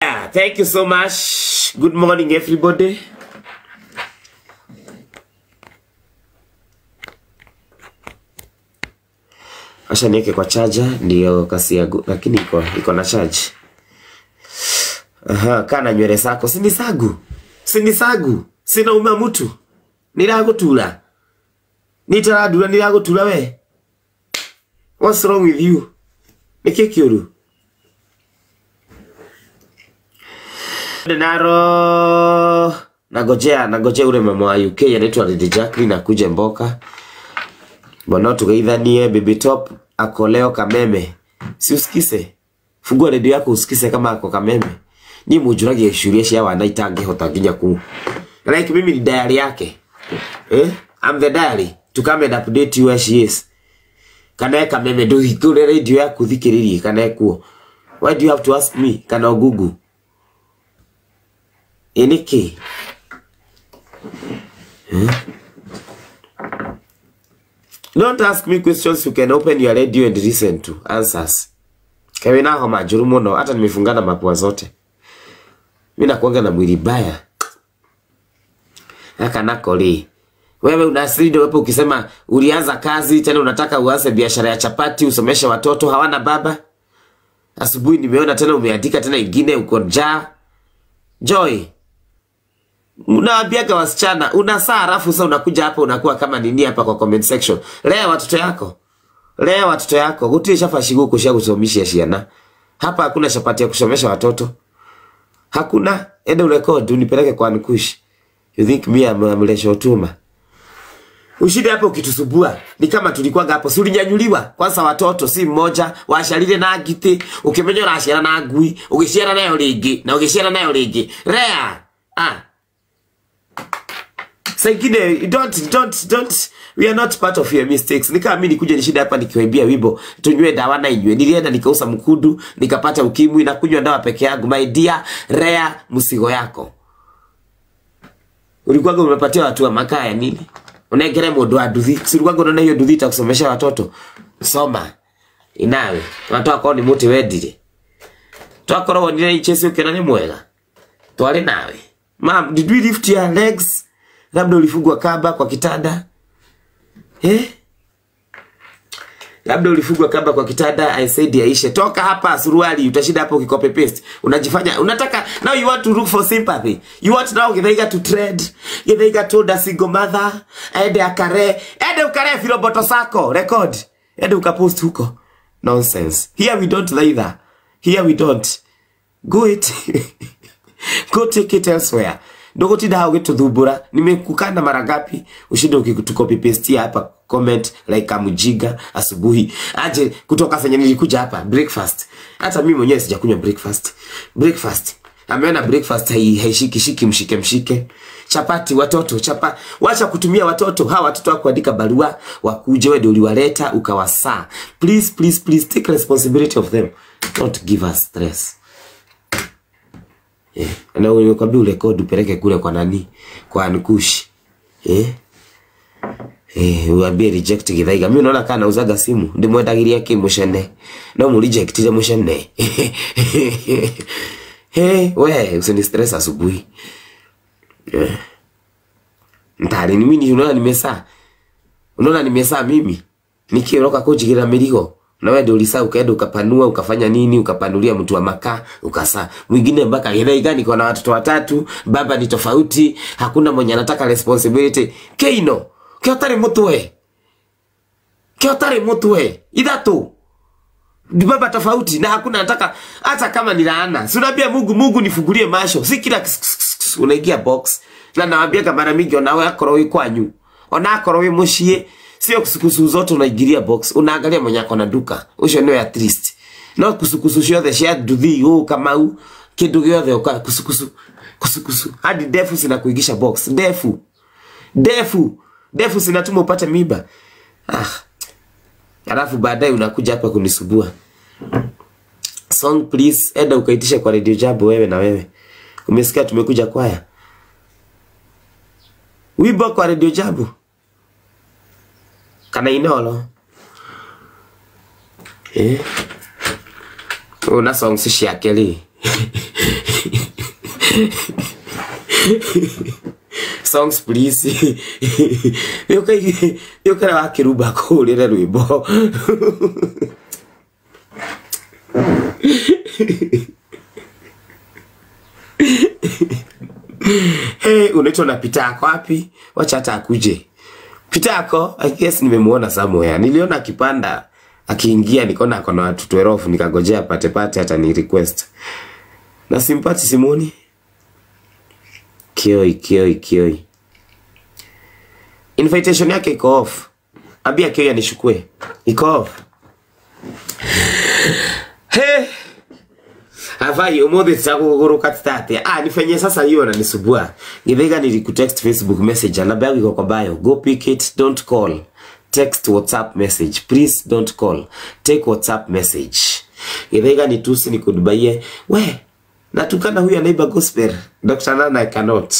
Thank you so much. Good morning everybody. Asha niweke kwa charger ndio kasi yangu, lakini iko na charge. Kana nywele zako sinisagu. Sina uma mtu. Niragutula. Niragutula we. What's wrong with you? Nikikiuru. Nagojea ule mama wa UK anaitwa Lady Jacqueline akuje Mboka. Mbona tugeithanie baby top akoleo kameme. Si usikise. Fungua redio yako usikise kama ako kameme. Ni mujuragie shuria cia wana itange hota nginya ku. Like mimi ni diary yake. I'm the diary to come and update you where she is. Kana kameme ndo ikure redio yako thikiririe kana kuo. Why do you have to ask me? Kana Google. Eniki. Don't ask me questions, you can open your radio and listen to answers. Kawina homa juru muno, hata nimefungana mapua zote. Mimi nakuanga na mwili baya. Haka nakoli. Wewe unasirido hapo ukisema ulianza kazi tena unataka uanze biashara ya chapati usomeshe watoto hawana baba. Asubuhi nimeona tena umeandika tena ingine uko njaa. Joy. Unaambiaga wasichana unasaa alafu sasa unakuja hapa unakuwa kama nini hapa kwa comment section. Lea watoto yako. Gutie shafa shigu kushia kusomisha shiana. Hapa hakuna chapati ya kusomesha watoto. Hakuna. Ende urekodi unipeleke kwa Nkush. You think me am lesho tuma. Ushide hapo ukitusubua. Ni kama tulikuwa hapo. Si ulinyanyuliwa. Kwanza watoto si mmoja, washarire na giti, ukimenyora ashira na ngui, ugishira nayo ringi, na ugishira nayo ringi. Rea. Saikide, don't, we are not part of your mistakes. Nika mimi nikuje nishida hapa nikiwaibia wibo, tunywe dawa na inywe. Nilienda nikausa mkudu, nikapata ukimwi na kunywa dawa peke yangu. My dear, Rea musigo yako. Ulikuwa umepatia watu wa makaya nini? Unegere modo wa duthi. Si ulikuwa unaona hiyo duthi itakusomesha watoto. Soma. Inawe. Watoto kwa ni muti wedire. Twakora wonire ichesi ukena ni mwega. Twale nawe. Mom, did we lift your legs? Labda ulifugwa kamba kwa kitanda. Labda ulifugwa kamba kwa kitanda. I said yaishe. Toka hapa suruali. Utashida hapo ukikope paste. Unajifanya. Unataka. Now you want to look for sympathy. You want now Githaiga to trade. Githaiga told a single mother. Ede ukare filoboto sako. Record. Ede ukapost huko. Nonsense. Here we don't either. Here we don't. Go it. Go take it elsewhere. Ndogo tida hao geto dhubura. Nimekukanda mara ngapi. Ushinde ukitukopi paste hapa. Comment like kamujiga asubuhi. Aje kutoka fanya nilikuja hapa. Breakfast. Hata mimi mwenyewe sijakunywa breakfast. Ameona breakfast haishiki mshike. Chapati watoto. Wacha kutumia watoto. Hawa watoto wa kuandika barua. Wakuje wewe ndio uliwaleta ukawasaa. Please take responsibility of them. Don't give us stress. Na unikwambia urekodi upeleke kule kwa nani? Kwa Nkush. Uambie reject Githaiga. Mimi naona kana uzaga simu. Ndimwendagiria kimushene. Na mu reject ile mushene. Wewe usini stress asubuhi. Ntari ni mimi unaona nimesaa. Unaona nimesaa mimi. Nikiroka kujigira miligo. Na wewe ndio ulisaa ukaenda ukapanua ukafanya nini ukapanulia mtu wa makaa ukasa mwingine mpaka Githaiga niko na watoto watatu baba ni tofauti hakuna mwenye anataka responsibility keino kiotari mutwe idatu baba tofauti na hakuna anataka hata kama ni laana si unaambia Mungu nifungulie masho si kila unaingia box na naambia kama mara mingi onawe akorowi kwanyu onakorowi mushie. Sio kusukusu zote unaigiria box. Unaangalia mwenye ako na duka. Usho niwe at least. No kusukusu shothe shia duthi kama u. Kindu giothe uka kusukusu. Hadi defu sina kuigisha box. Defu sinatuma upate miba. Alafu baadaye unakuja hapa kunisubua. Song please. Eda ukaitisha kwa Radio Jambo wewe na wewe. Umesikia tumekuja kwaya. Wimbo kwa Radio Jambo. Kana inolo. Una song si shiakeli. Songs please. Yo kara wakiruba ko lere rwimbo. Hey, unaitwa na Pitako wapi? Wacha hata akuje. Pitako, I guess nimemuona somewhere. Niliona akipanda, akiingia nikaona akona watu 12, nikagojea pate hata ni request. Na simpati Simoni. Kioi. Invitation yake iko off. Ambia Kioi anishukue. Iko off. Hey. Havai umodhi tutakuguruka tate. Nifanye sasa hiyo na nisubua. Githega nilikutext Facebook message na bag iko kwa bio. Go pick it, don't call. Text WhatsApp message. Please don't call. Take WhatsApp message. Githega nitusi nikudubaie. We, natukana huyu neighbor gospel. Dr. Nana I cannot.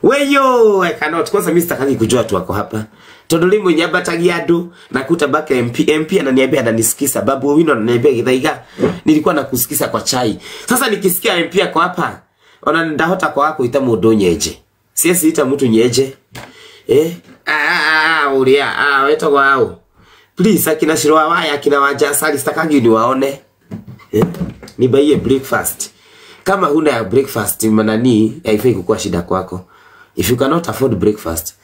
Weyo, I cannot. Kwanza mimi sitaki kujua tu wako hapa. Tondoli mwenye abatagiado nakuta baka MP ananiambia ananisikisa babu wino ananiambia Githaiga nilikuwa nakusikisa kwa chai. Sasa nikisikia MP yako hapa ona ndahota kwa wako ita mundu nyeje. Siesi ita mtu nyeje. Uria weto wao. Please akina Shirwa waya akina waja asali sitakangi ni waone. Nibaie breakfast. Kama huna ya breakfast manani haifai kukuwa shida kwako. If you cannot afford breakfast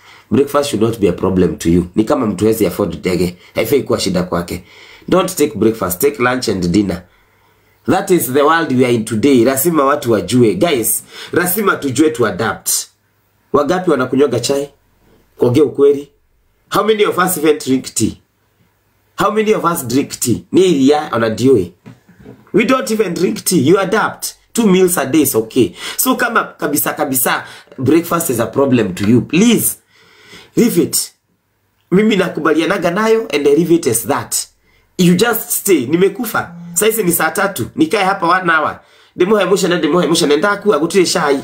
should not be a problem to you. Ni kama mtu hezi afford dege, haifai kuwa shida kwake. Don't take breakfast, take lunch and dinner. That is the world we are in today. Lazima watu wajue. Guys, lazima tujue to adapt. Wagapi wanakunywaga chai? Kuongea ukweli. How many of us even drink tea? How many of us drink tea? Ni iria onadioe. We don't even drink tea. You adapt. 2 meals a day is okay. So kama kabisa breakfast is a problem to you, please leave it. Mimi nakubalianaga nayo and I leave it as that. You just stay. Nimekufa. Sasa ni saa 3. Nikae hapa 1 hour. Demo emotion nenda ku agutire shai.